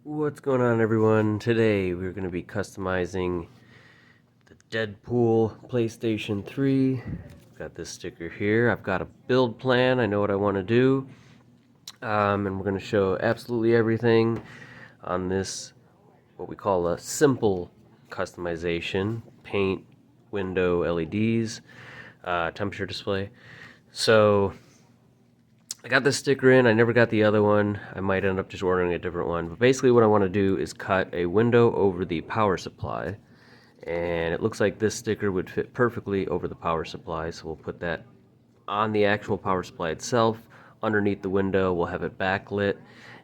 What's going on, everyone? Today we're going to be customizing the Deadpool PlayStation 3. Got this sticker here. I've got a build plan. I know what I want to do. And we're going to show absolutely everything on this, what we call a simple customization. Paint, window, LEDs, temperature display. So I got this sticker in. I never got the other one. I might end up just ordering a different one. But basically what I want to do is cut a window over the power supply. And it looks like this sticker would fit perfectly over the power supply. So we'll put that on the actual power supply itself. Underneath the window, we'll have it backlit.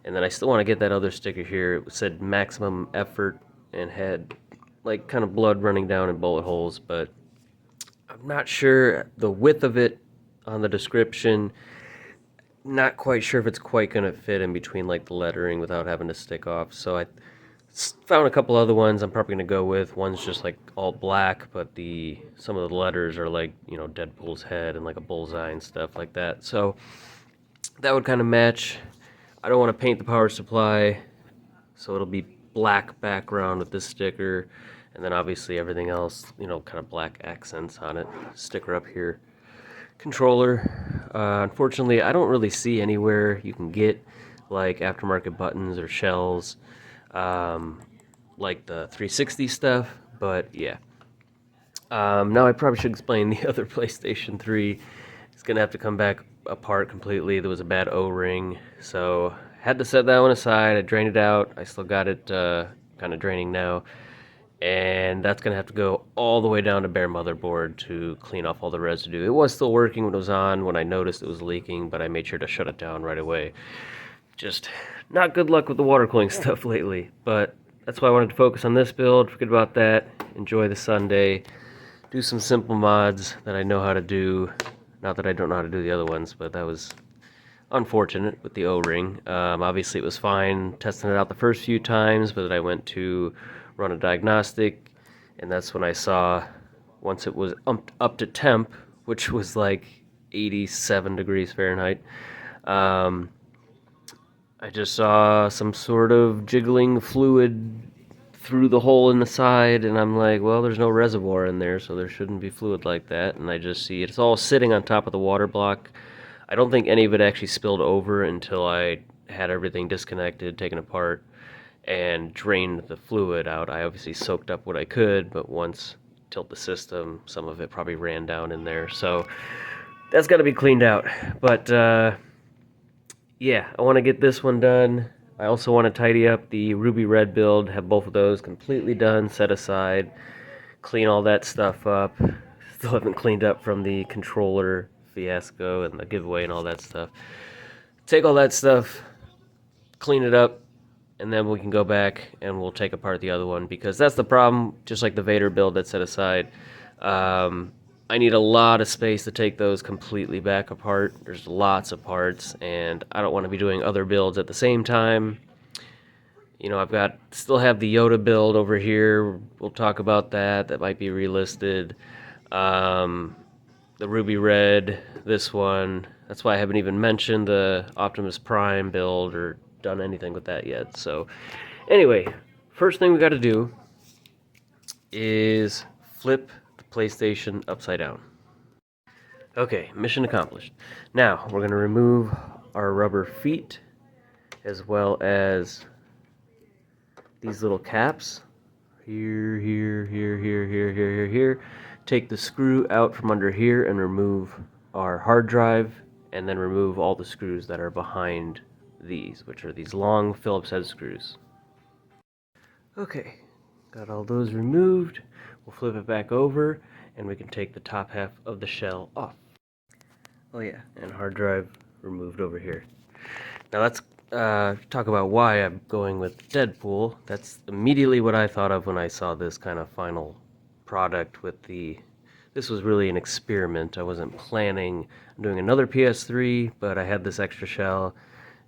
And then I still want to get that other sticker here. It said maximum effort and had like kind of blood running down in bullet holes. But I'm not sure the width of it on the description. Not quite sure if it's quite going to fit in between like the lettering without having to stick off. So I found a couple other ones I'm probably going to go with. One's just like all black, but some of the letters are like, Deadpool's head and like a bullseye and stuff like that. So that would kind of match. I don't want to paint the power supply, so it'll be black background with this sticker, and then obviously everything else, kind of black accents on it. Sticker up here. Controller. Unfortunately, I don't really see anywhere you can get like aftermarket buttons or shells, like the 360 stuff. But yeah. Now I probably should explain the other PlayStation 3. It's gonna have to come back apart completely. There was a bad O-ring, so had to set that one aside. I drained it out. I still got it kind of draining now. And that's going to have to go all the way down to bare motherboard to clean off all the residue. It was still working when it was on, when I noticed it was leaking, but I made sure to shut it down right away. Just not good luck with the water cooling stuff lately, but that's why I wanted to focus on this build. Forget about that. Enjoy the Sunday. Do some simple mods that I know how to do. Not that I don't know how to do the other ones, but that was unfortunate with the O-ring. Obviously it was fine testing it out the first few times, but then I went to run a diagnostic, and that's when I saw, once it was up to temp, which was like 87 degrees Fahrenheit, I just saw some sort of jiggling fluid through the hole in the side, and I'm like, well, there's no reservoir in there, so there shouldn't be fluid like that. And I just see it's all sitting on top of the water block. I don't think any of it actually spilled over until I had everything disconnected, taken apart, and drained the fluid out. I obviously soaked up what I could, but once tilt the system, some of it probably ran down in there. So that's got to be cleaned out. But yeah, I want to get this one done. I also want to tidy up the ruby red build, have both of those completely done, set aside, clean all that stuff up. Still haven't cleaned up from the controller fiasco and the giveaway and all that stuff. Take all that stuff, clean it up, and then we can go back and we'll take apart the other one, because that's the problem. Just like the Vader build that's set aside, I need a lot of space to take those completely back apart. There's lots of parts, and I don't want to be doing other builds at the same time. I've still have the Yoda build over here. We'll talk about that. That might be relisted. The Ruby Red, this one. That's why I haven't even mentioned the Optimus Prime build or done anything with that yet. So anyway, first thing we got to do is flip the PlayStation upside down. Okay, mission accomplished. Now we're going to remove our rubber feet as well as these little caps. Here, here, here, here, here, here, here, here. Take the screw out from under here and remove our hard drive, and then remove all the screws that are behind these, which are these long Phillips head screws. Okay, got all those removed. We'll flip it back over, and we can take the top half of the shell off. Oh yeah, and hard drive removed over here. Now let's talk about why I'm going with Deadpool. That's immediately what I thought of when I saw this kind of final product with this was really an experiment. I wasn't planning on doing another PS3, but I had this extra shell.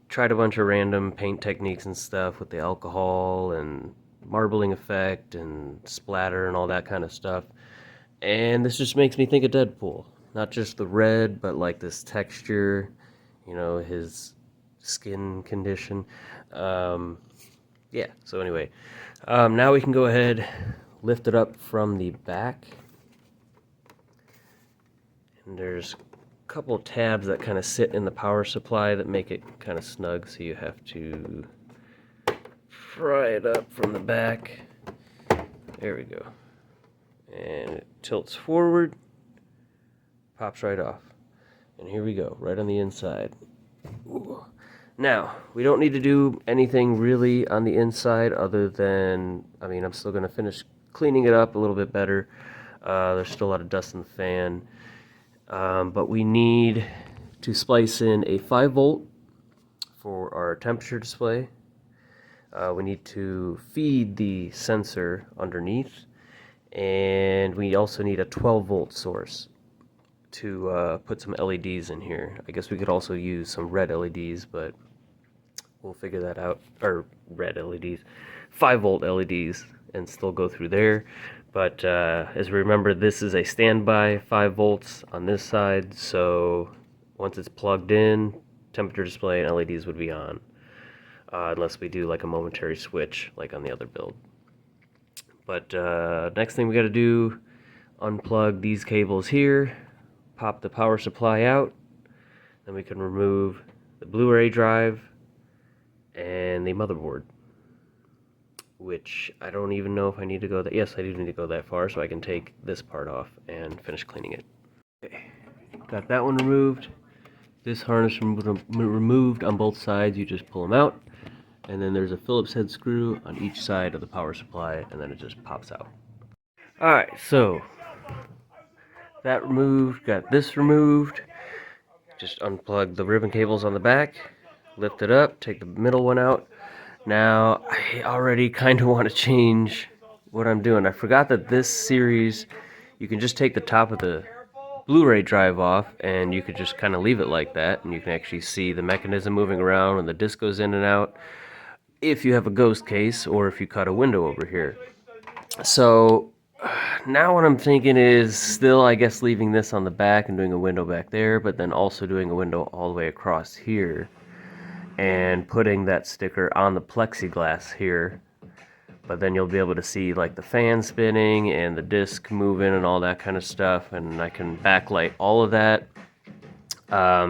Tried a bunch of random paint techniques and stuff with the alcohol and marbling effect and splatter and all that kind of stuff. And this just makes me think of Deadpool. Not just the red, but like this texture, his skin condition. yeah, so anyway, now we can go ahead, lift it up from the back. And there's a couple tabs that kind of sit in the power supply that make it kind of snug, so you have to pry it up from the back. There we go. And it tilts forward, pops right off. And here we go, right on the inside. Ooh. Now, we don't need to do anything really on the inside other than, I'm still going to finish cleaning it up a little bit better. There's still a lot of dust in the fan. But we need to splice in a 5-volt for our temperature display. We need to feed the sensor underneath. And we also need a 12-volt source to put some LEDs in here. I guess we could also use some red LEDs, but we'll figure that out. Or red LEDs, 5-volt LEDs, and still go through there. But as we remember, this is a standby 5 volts on this side, so once it's plugged in, temperature display and LEDs would be on, unless we do like a momentary switch like on the other build. But next thing we got to do, unplug these cables here, pop the power supply out, then we can remove the Blu-ray drive and the motherboard, which I don't even know if I need to go that. Yes, I do need to go that far, so I can take this part off and finish cleaning it. Okay, got that one removed. This harness removed on both sides. You just pull them out, and then there's a Phillips head screw on each side of the power supply, and then it just pops out. Alright, so that removed, got this removed. Just unplug the ribbon cables on the back, lift it up, take the middle one out. Now, I already kind of want to change what I'm doing. I forgot that this series, you can just take the top of the Blu-ray drive off, and you could just kind of leave it like that, and you can actually see the mechanism moving around when the disc goes in and out, if you have a ghost case, or if you cut a window over here. So, now what I'm thinking is still, I guess, leaving this on the back and doing a window back there, but then also doing a window all the way across here, and putting that sticker on the plexiglass here. But then you'll be able to see like the fan spinning and the disc moving and all that kind of stuff, and I can backlight all of that.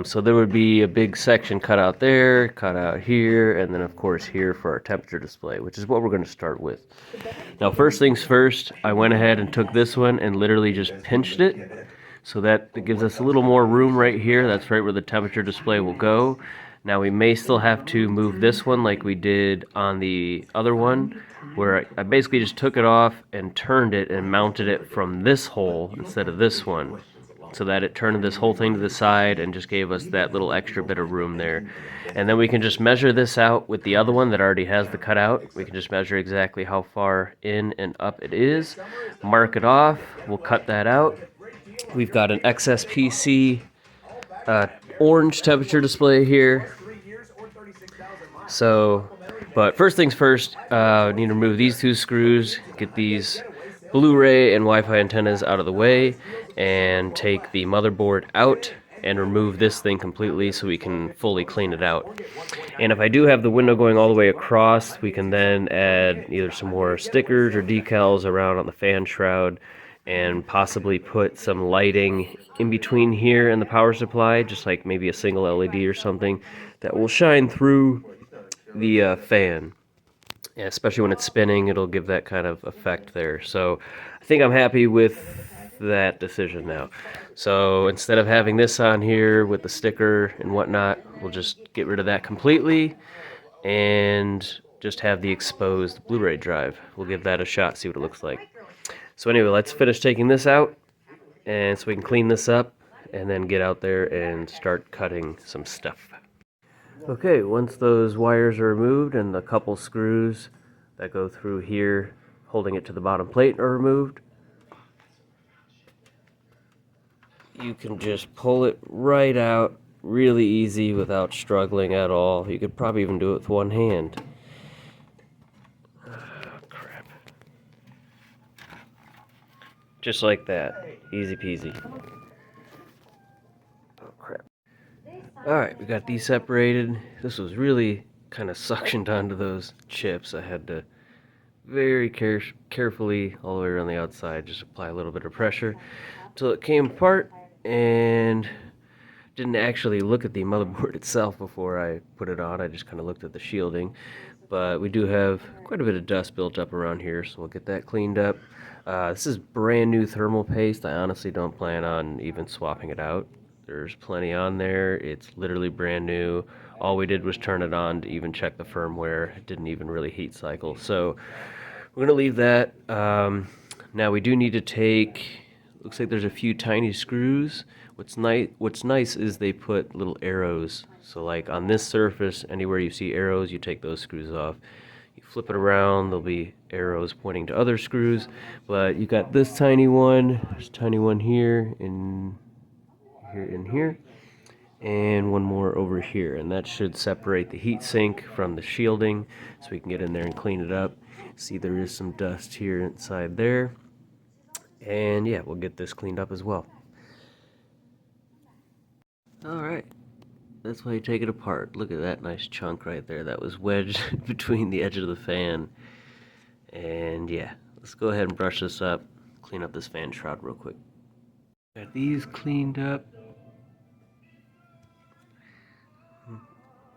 So there would be a big section cut out there, cut out here, and then of course here for our temperature display, which is what we're going to start with. Now, first things first, I went ahead and took this one and literally just pinched it, so that it gives us a little more room right here. That's right where the temperature display will go. Now we may still have to move this one like we did on the other one, where I basically just took it off and turned it and mounted it from this hole instead of this one, so that it turned this whole thing to the side and just gave us that little extra bit of room there. And then we can just measure this out with the other one that already has the cutout. We can just measure exactly how far in and up it is, mark it off, we'll cut that out. We've got an XSPC orange temperature display here. So, but first things first, I need to remove these 2 screws, get these Blu-ray and Wi-Fi antennas out of the way, and take the motherboard out and remove this thing completely so we can fully clean it out. And if I do have the window going all the way across, we can then add either some more stickers or decals around on the fan shroud, and possibly put some lighting in between here and the power supply, just like maybe a single LED or something that will shine through the fan. Yeah, especially when it's spinning, it'll give that kind of effect there. So I think I'm happy with that decision now. So instead of having this on here with the sticker and whatnot, we'll just get rid of that completely and just have the exposed Blu-ray drive. We'll give that a shot, see what it looks like. So anyway, let's finish taking this out, and so we can clean this up and then get out there and start cutting some stuff. Okay, once those wires are removed and the couple screws that go through here holding it to the bottom plate are removed, you can just pull it right out really easy without struggling at all. You could probably even do it with one hand. Just like that. Easy peasy. Oh, crap. Alright, we got these separated. This was really kind of suctioned onto those chips. I had to very carefully all the way around the outside just apply a little bit of pressure until it came apart, and didn't actually look at the motherboard itself before I put it on. I just kind of looked at the shielding. But we do have quite a bit of dust built up around here, so we'll get that cleaned up. This is brand new thermal paste. I honestly don't plan on even swapping it out. There's plenty on there. It's literally brand new. All we did was turn it on to even check the firmware. It didn't even really heat cycle. So we're going to leave that. Now we do need to take, looks like there's a few tiny screws. What's nice is they put little arrows. So like on this surface, anywhere you see arrows, you take those screws off. You flip it around, there'll be arrows pointing to other screws. But you got this tiny one, there's a tiny one here, and here, and one more over here. And that should separate the heatsink from the shielding, so we can get in there and clean it up. See, there is some dust here inside there. And yeah, we'll get this cleaned up as well. Alright, that's why you take it apart. Look at that nice chunk right there that was wedged between the edge of the fan. And yeah, let's go ahead and brush this up, clean up this fan shroud real quick. Got these cleaned up.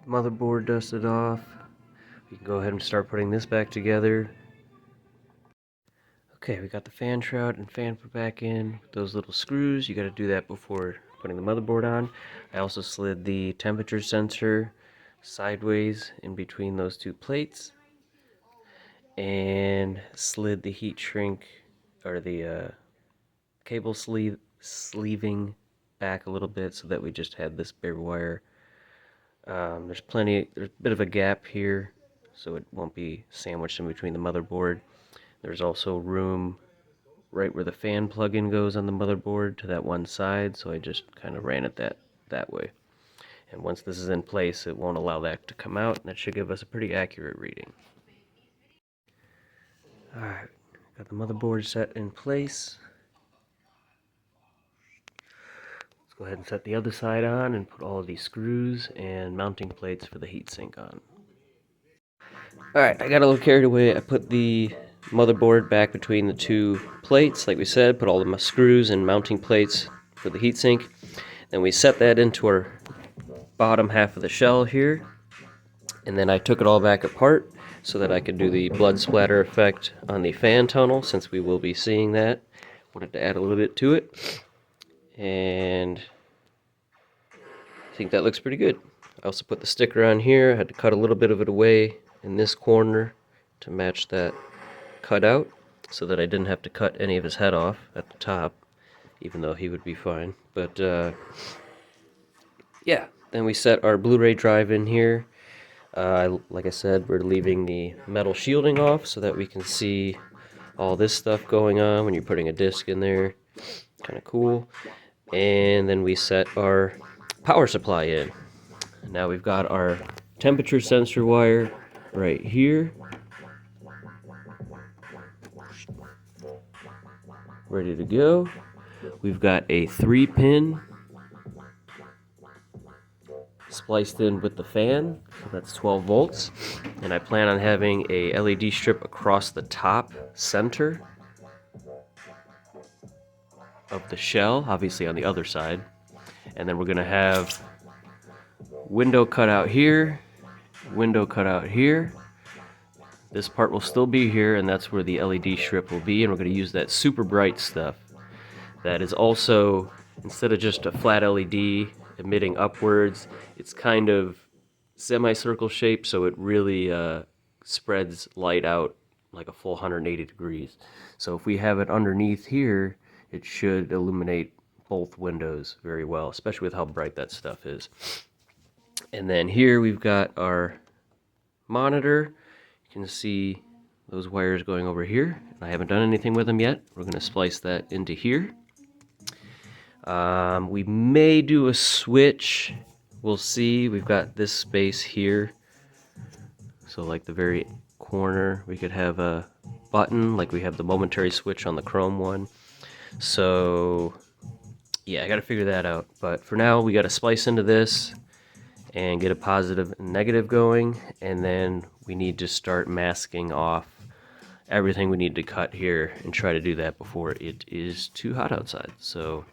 Motherboard dusted off. We can go ahead and start putting this back together. Okay, we got the fan shroud and fan put back in with those little screws. You got to do that before putting the motherboard on. I also slid the temperature sensor sideways in between those two plates, and slid the heat shrink or the cable sleeving back a little bit so that we just had this bare wire. There's a bit of a gap here, so it won't be sandwiched in between the motherboard. There's also room right where the fan plug-in goes on the motherboard to that one side, so I just kind of ran it that way. And once this is in place, it won't allow that to come out, and that should give us a pretty accurate reading. Alright, got the motherboard set in place. Let's go ahead and set the other side on and put all of these screws and mounting plates for the heatsink on. Alright, I got a little carried away. I put the motherboard back between the two plates, like we said, put all the screws and mounting plates for the heatsink. Then we set that into our bottom half of the shell here, and then I took it all back apart so that I could do the blood splatter effect on the fan tunnel, since we will be seeing that. Wanted to add a little bit to it, and I think that looks pretty good. I also put the sticker on here. I had to cut a little bit of it away in this corner to match that cutout, so that I didn't have to cut any of his head off at the top, even though he would be fine. But yeah, then we set our Blu-ray drive in here. Like I said, we're leaving the metal shielding off so that we can see all this stuff going on when you're putting a disc in there. Kind of cool. And then we set our power supply in. Now we've got our temperature sensor wire right here, ready to go. We've got a 3-pin spliced in with the fan, so that's 12 volts. And I plan on having a LED strip across the top center of the shell, obviously on the other side. And then we're going to have window cut out here, window cut out here. This part will still be here, and that's where the LED strip will be, and we're going to use that super bright stuff. That is also, instead of just a flat LED emitting upwards, it's kind of semicircle shape, so it really spreads light out like a full 180 degrees. So if we have it underneath here, it should illuminate both windows very well, especially with how bright that stuff is. And then here we've got our monitor. You can see those wires going over here. I haven't done anything with them yet. We're going to splice that into here. We may do a switch. We'll see. We've got this space here. So like the very corner, we could have a button like we have the momentary switch on the Chrome one. So yeah, I got to figure that out. But for now, we got to splice into this. and get a positive and negative going, and then we need to start masking off everything we need to cut here and try to do that before it is too hot outside. So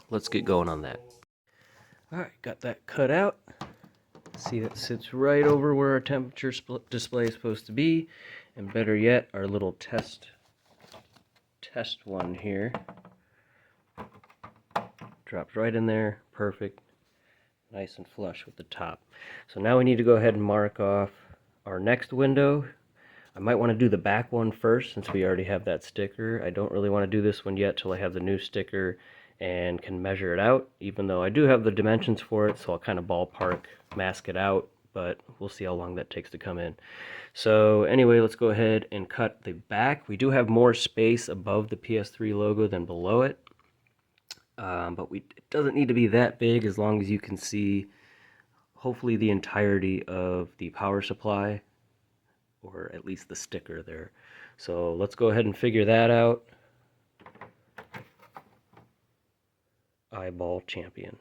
let's get going on that. Alright, got that cut out. See, that sits right over where our temperature display is supposed to be, and better yet, our little test one here drops right in there, perfect, nice and flush with the top. So now we need to go ahead and mark off our next window. I might want to do the back one first since we already have that sticker. I don't really want to do this one yet till I have the new sticker and can measure it out, even though I do have the dimensions for it, so I'll kind of ballpark mask it out, but we'll see how long that takes to come in. So anyway, let's go ahead and cut the back. We do have more space above the PS3 logo than below it, but it doesn't need to be that big as long as you can see hopefully the entirety of the power supply, or at least the sticker there. So let's go ahead and figure that out. Eyeball champion.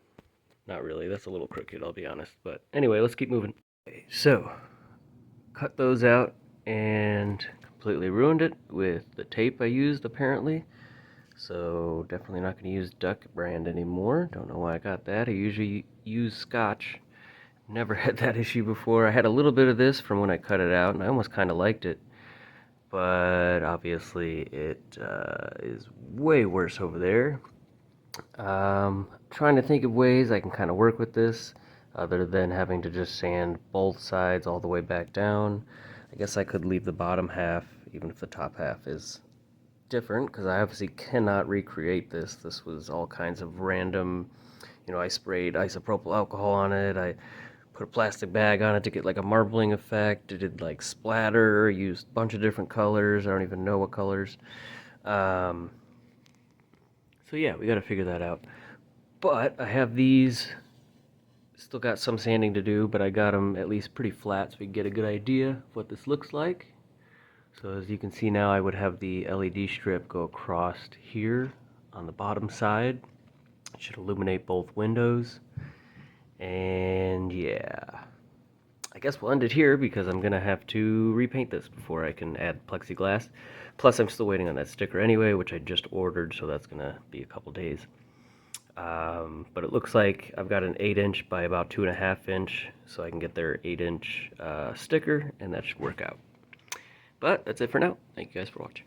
Not really, that's a little crooked, I'll be honest. But anyway, let's keep moving. Okay, so, cut those out and completely ruined it with the tape I used apparently. So definitely not going to use Duck brand anymore. Don't know why I got that. I usually use Scotch. Never had that issue before. I had a little bit of this from when I cut it out, and I almost kind of liked it. But obviously it is way worse over there. Trying to think of ways I can kind of work with this other than having to just sand both sides all the way back down. I guess I could leave the bottom half, even if the top half is different, because I obviously cannot recreate this. This was all kinds of random, I sprayed isopropyl alcohol on it, I put a plastic bag on it to get like a marbling effect, it did like splatter, used a bunch of different colors, I don't even know what colors. So yeah, we got to figure that out. But I have these, still got some sanding to do, but I got them at least pretty flat so we can get a good idea of what this looks like. So as you can see now, I would have the LED strip go across here on the bottom side. It should illuminate both windows. And yeah, I guess we'll end it here because I'm gonna have to repaint this before I can add plexiglass. Plus I'm still waiting on that sticker anyway, which I just ordered, so that's gonna be a couple days. But it looks like I've got an 8" by about 2.5", so I can get their 8" sticker, and that should work out. But that's it for now. Thank you guys for watching.